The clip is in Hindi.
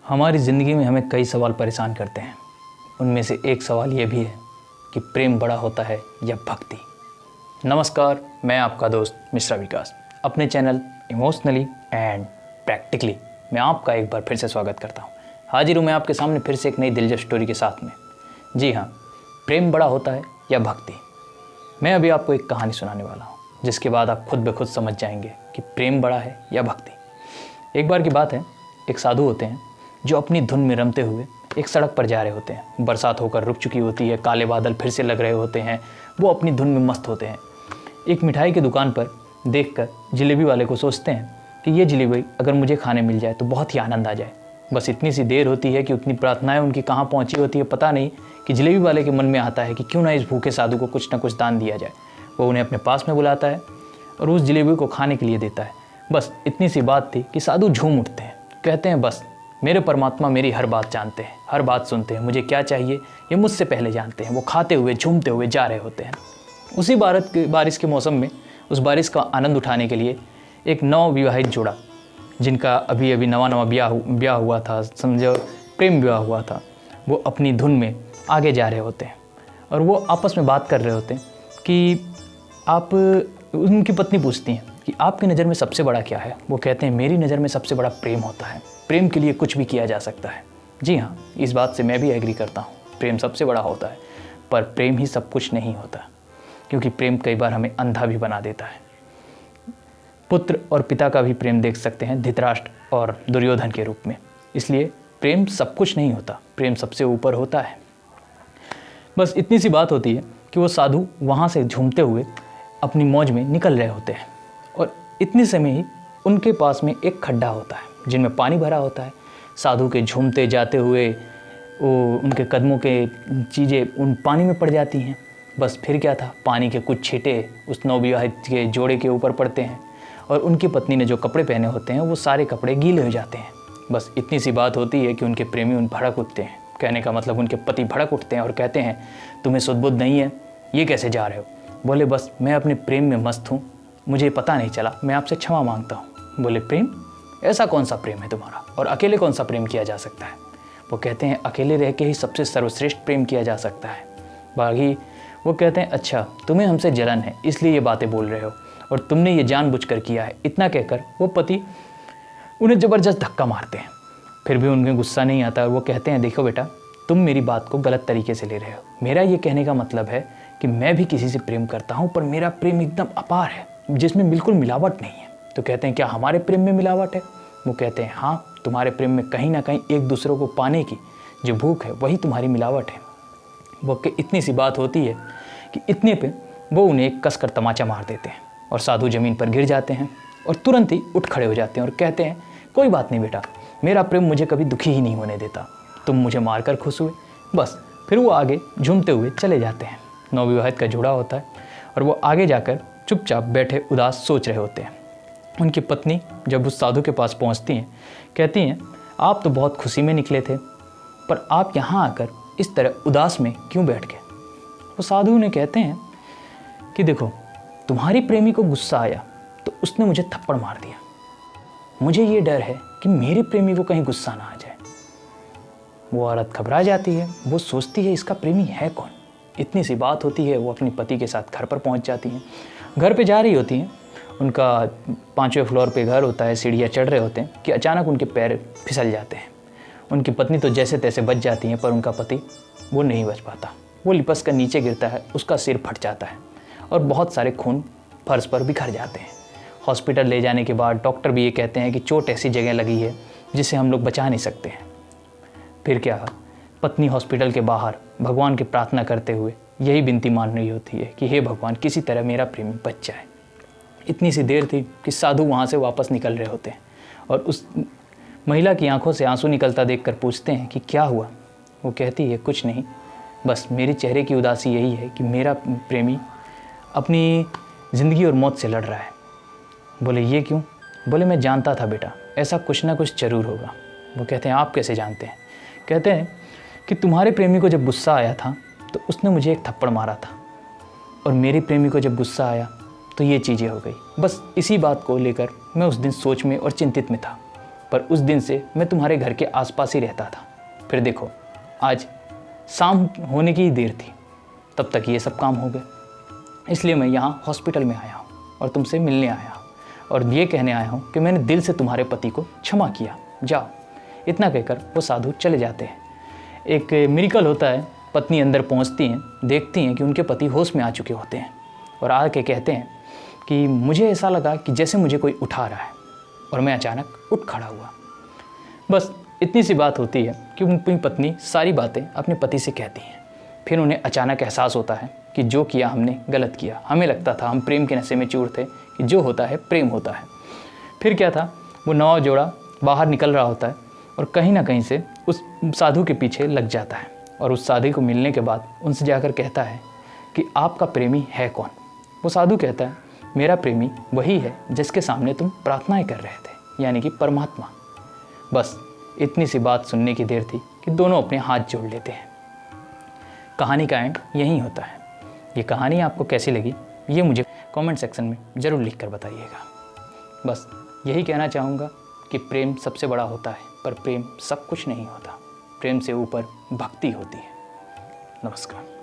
हमारी ज़िंदगी में हमें कई सवाल परेशान करते हैं। उनमें से एक सवाल ये भी है कि प्रेम बड़ा होता है या भक्ति। नमस्कार, मैं आपका दोस्त मिश्रा विकास अपने चैनल इमोशनली एंड प्रैक्टिकली मैं आपका एक बार फिर से स्वागत करता हूँ। हाजिर हूँ मैं आपके सामने फिर से एक नई दिलचस्प स्टोरी के साथ में। जी हाँ, प्रेम बड़ा होता है या भक्ति। मैं अभी आपको एक कहानी सुनाने वाला हूँ जिसके बाद आप खुद ब खुद समझ जाएंगे कि प्रेम बड़ा है या भक्ति। एक बार की बात है, एक साधु होते हैं जो अपनी धुन में रमते हुए एक सड़क पर जा रहे होते हैं। बरसात होकर रुक चुकी होती है, काले बादल फिर से लग रहे होते हैं, वो अपनी धुन में मस्त होते हैं। एक मिठाई की दुकान पर देखकर जलेबी वाले को सोचते हैं कि ये जलेबी अगर मुझे खाने मिल जाए तो बहुत ही आनंद आ जाए। बस इतनी सी देर होती है कि उतनी प्रार्थनाएं उनकी कहाँ पहुँची होती है पता नहीं, कि जलेबी वाले के मन में आता है कि क्यों ना इस भूखे साधु को कुछ ना कुछ दान दिया जाए। वो उन्हें अपने पास में बुलाता है और उस जलेबी को खाने के लिए देता है। बस इतनी सी बात थी कि साधु झूम उठते हैं, कहते हैं बस मेरे परमात्मा मेरी हर बात जानते हैं, हर बात सुनते हैं, मुझे क्या चाहिए ये मुझसे पहले जानते हैं। वो खाते हुए झूमते हुए जा रहे होते हैं। उसी बारिश के मौसम में उस बारिश का आनंद उठाने के लिए एक नवविवाहित जोड़ा, जिनका अभी अभी नवा ब्याह हुआ था, समझो प्रेम विवाह हुआ था, वो अपनी धुन में आगे जा रहे होते हैं और वो आपस में बात कर रहे होते हैं कि उनकी पत्नी पूछती हैं कि आपकी नज़र में सबसे बड़ा क्या है। वो कहते हैं मेरी नज़र में सबसे बड़ा प्रेम होता है, प्रेम के लिए कुछ भी किया जा सकता है। जी हाँ, इस बात से मैं भी एग्री करता हूँ, प्रेम सबसे बड़ा होता है, पर प्रेम ही सब कुछ नहीं होता, क्योंकि प्रेम कई बार हमें अंधा भी बना देता है। पुत्र और पिता का भी प्रेम देख सकते हैं धृतराष्ट्र और दुर्योधन के रूप में। इसलिए प्रेम सब कुछ नहीं होता, प्रेम सबसे ऊपर होता है। बस इतनी सी बात होती है कि वो साधु वहाँ से झूमते हुए अपनी मौज में निकल रहे होते हैं और इतने समय ही उनके पास में एक खड्डा होता है जिनमें पानी भरा होता है। साधु के झूमते जाते हुए उनके कदमों के चीज़ें उन पानी में पड़ जाती हैं। बस फिर क्या था, पानी के कुछ छींटे उस नवविवाहित के जोड़े के ऊपर पड़ते हैं और उनकी पत्नी ने जो कपड़े पहने होते हैं वो सारे कपड़े गीले हो जाते हैं। बस इतनी सी बात होती है कि उनके प्रेमी भड़क उठते हैं। कहने का मतलब उनके पति भड़क उठते हैं और कहते हैं तुम्हें सुध बुद्ध नहीं है, ये कैसे जा रहे हो। बोले बस मैं अपने प्रेम में मस्त हूँ, मुझे पता नहीं चला, मैं आपसे क्षमा मांगता हूँ। बोले प्रेम, ऐसा कौन सा प्रेम है तुम्हारा, और अकेले कौन सा प्रेम किया जा सकता है। वो कहते हैं अकेले रह के ही सबसे सर्वश्रेष्ठ प्रेम किया जा सकता है। बाकी वो कहते हैं अच्छा तुम्हें हमसे जलन है इसलिए ये बातें बोल रहे हो और तुमने ये जानबूझकर किया है। इतना कहकर वो पति उन्हें ज़बरदस्त धक्का मारते हैं। फिर भी उनके गुस्सा नहीं आता और वो कहते हैं देखो बेटा, तुम मेरी बात को गलत तरीके से ले रहे हो। मेरा ये कहने का मतलब है कि मैं भी किसी से प्रेम करता हूँ, पर मेरा प्रेम एकदम अपार है जिसमें बिल्कुल मिलावट नहीं है। तो कहते हैं क्या हमारे प्रेम में मिलावट है। वो कहते हैं हाँ, तुम्हारे प्रेम में कहीं ना कहीं एक दूसरे को पाने की जो भूख है वही तुम्हारी मिलावट है। वो इतनी सी बात होती है कि इतने पे वो उन्हें एक कसकर तमाचा मार देते हैं और साधु ज़मीन पर गिर जाते हैं और तुरंत ही उठ खड़े हो जाते हैं और कहते हैं कोई बात नहीं बेटा, मेरा प्रेम मुझे कभी दुखी ही नहीं होने देता, तुम मुझे मारकर खुश हुए। बस फिर वो आगे झूमते हुए चले जाते हैं। नवविवाहित का जोड़ा होता है और वो आगे जाकर चुपचाप बैठे उदास सोच रहे होते हैं। उनकी पत्नी जब उस साधु के पास पहुंचती हैं, कहती हैं आप तो बहुत खुशी में निकले थे, पर आप यहाँ आकर इस तरह उदास में क्यों बैठ गए। वो साधु ने कहते हैं कि देखो, तुम्हारी प्रेमी को गुस्सा आया तो उसने मुझे थप्पड़ मार दिया, मुझे ये डर है कि मेरे प्रेमी को कहीं गुस्सा ना आ जाए। वो औरत घबरा जाती है, वो सोचती है इसका प्रेमी है कौन। इतनी सी बात होती है, वो अपने पति के साथ घर पर पहुंच जाती हैं। घर पे जा रही होती हैं, उनका 5वें फ्लोर पे घर होता है, सीढ़ियाँ चढ़ रहे होते हैं कि अचानक उनके पैर फिसल जाते हैं। उनकी पत्नी तो जैसे तैसे बच जाती हैं, पर उनका पति वो नहीं बच पाता। वो लिपस कर नीचे गिरता है, उसका सिर फट जाता है और बहुत सारे खून फर्श पर बिखर जाते हैं। हॉस्पिटल ले जाने के बाद डॉक्टर भी ये कहते हैं कि चोट ऐसी जगह लगी है जिसे हम लोग बचा नहीं सकते हैं। फिर क्या, पत्नी हॉस्पिटल के बाहर भगवान की प्रार्थना करते हुए यही विनती मान रही होती है कि हे भगवान, किसी तरह मेरा प्रेमी बच जाए। इतनी सी देर थी कि साधु वहाँ से वापस निकल रहे होते हैं और उस महिला की आंखों से आंसू निकलता देखकर पूछते हैं कि क्या हुआ। वो कहती है कुछ नहीं, बस मेरे चेहरे की उदासी यही है कि मेरा प्रेमी अपनी ज़िंदगी और मौत से लड़ रहा है। बोले ये क्यों। बोले मैं जानता था बेटा, ऐसा कुछ ना कुछ ज़रूर होगा। वो कहते हैं आप कैसे जानते हैं। कहते हैं कि तुम्हारे प्रेमी को जब गुस्सा आया था तो उसने मुझे एक थप्पड़ मारा था और मेरे प्रेमी को जब गुस्सा आया तो ये चीज़ें हो गई। बस इसी बात को लेकर मैं उस दिन सोच में और चिंतित में था। पर उस दिन से मैं तुम्हारे घर के आसपास ही रहता था। फिर देखो, आज शाम होने की ही देर थी, तब तक ये सब काम हो गए। इसलिए मैं यहाँ हॉस्पिटल में आया हूँ और तुमसे मिलने आया हूँ और ये कहने आया हूँ कि मैंने दिल से तुम्हारे पति को क्षमा किया, जाओ। इतना कहकर वो साधु चले जाते हैं। एक मिरेकल होता है, पत्नी अंदर पहुँचती हैं, देखती हैं कि उनके पति होश में आ चुके होते हैं और आके कहते हैं कि मुझे ऐसा लगा कि जैसे मुझे कोई उठा रहा है और मैं अचानक उठ खड़ा हुआ। बस इतनी सी बात होती है कि उनकी पत्नी सारी बातें अपने पति से कहती हैं। फिर उन्हें अचानक एहसास होता है कि जो किया हमने गलत किया। हमें लगता था हम प्रेम के नशे में चूर थे कि जो होता है प्रेम होता है। फिर क्या था, वो नवा जोड़ा बाहर निकल रहा होता है और कहीं ना कहीं से उस साधु के पीछे लग जाता है और उस साधु को मिलने के बाद उनसे जाकर कहता है कि आपका प्रेमी है कौन। वो साधु कहता है, मेरा प्रेमी वही है जिसके सामने तुम प्रार्थनाएं कर रहे थे, यानी कि परमात्मा। बस इतनी सी बात सुनने की देर थी कि दोनों अपने हाथ जोड़ लेते हैं। कहानी का एंड यहीं होता है। ये कहानी आपको कैसी लगी ये मुझे कमेंट सेक्शन में ज़रूर लिख कर बताइएगा। बस यही कहना चाहूँगा कि प्रेम सबसे बड़ा होता है, पर प्रेम सब कुछ नहीं होता। प्रेम से ऊपर भक्ति होती है। नमस्कार।